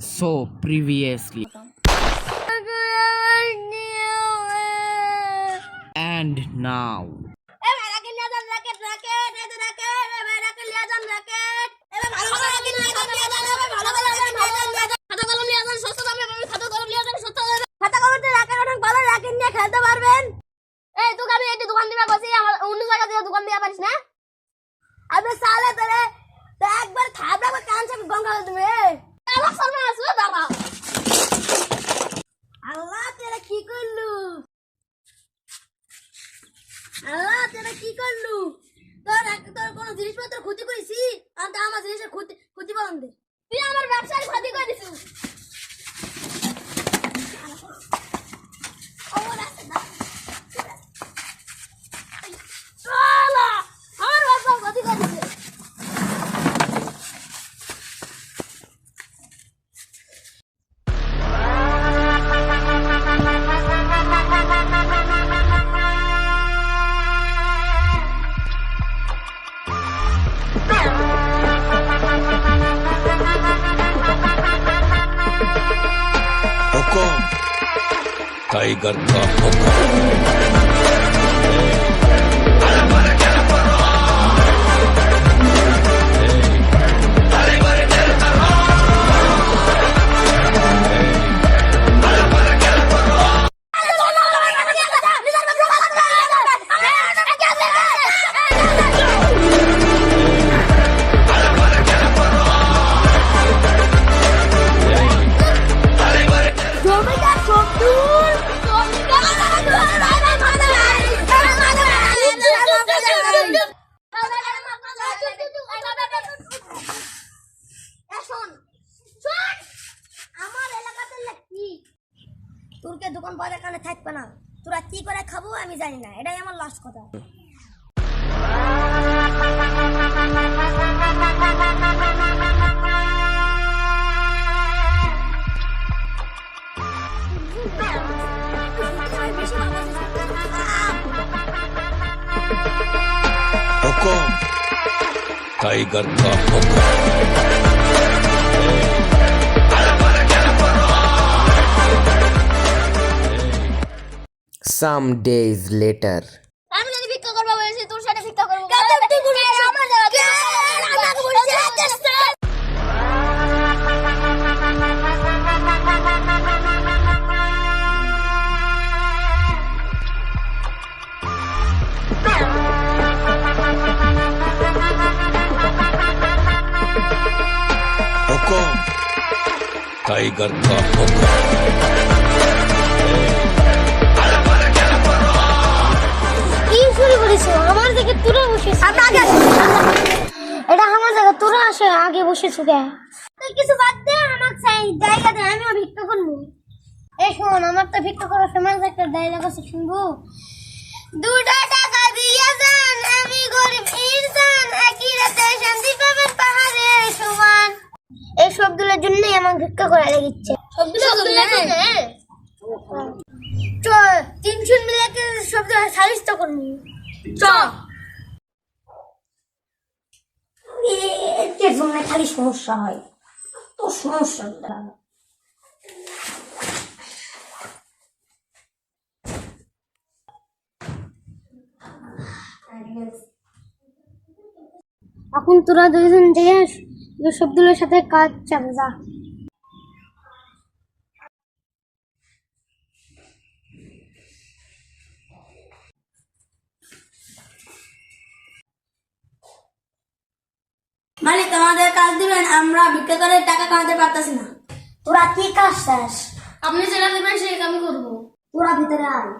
So previously and now. খেলতে পারবেন। এই তোকে আমি একটা দোকান দিবা কইছি, আমার অন্য জায়গা থেকে দোকান দিয়া পারিস না। আবে সালে তোরে তো একবার থাবড়া করে কান চাপি গঙ্গা তুমি। আমার সামনে আসবে দাঁড়া। আল্লাহ তেরা কি করলু? আল্লাহ তেরা কি করলু? তোর কোন জিনিসপত্র ক্ষতি করেছি? আর আমার জিনিসের ক্ষতি বলন দে। তুই আমার ব্যবসার ক্ষতি করেছিস। टाइगर का हुक्म। তোরকে দোকান বাজার কানে থাকবে না, তোরা কি করে খাবো আমি জানি না, এটাই আমার লাস্ট কথা। हुक्म टाइगर का हुक्म। Some days later. আমি যদি ভিক্ষা করব বলেছি তোর সাথে ভিক্ষা করব। আমার জায়গা আমাকে বলছিস हुक्म टाइगर का हुक्म। আমার জায়গা তোরা বসেছিস। এটা আমার জায়গা তোরা আসে আগে বসেছ কে? তুই কিছু বাদ দে, আমাকে চাই জায়গা দে, আমিও ভিক্ষা করবো। এই শোন, আমার তো ভিক্ষা করার সময় একটা ডায়লগ আছে, শুনবো? 2 টাকা দিয়ে যান, আমি গরিব ইনসান, একই রাতে শান্তি পাবেন পাহাড়ের সমান। এই সবগুলোর জন্যই আমার ভিক্ষা করা লেগেছে। চল 300 মিলে শব্দ সালিশ করবো। এর জন্য খালি সমস্যা হয়, তো সমস্যা এখন তোরা দুজন যে শব্দগুলোর সাথে কাজ চাবে যা। মালিক আমাদের কাজ দিবেন, আমরা ভিক্ষা করে টাকা কামাতে পারতাছি না। তোরা কি কাজ চাস? আপনি যেটা দিবেন সেই কামই করবো। তোরা ভিতরে আয়।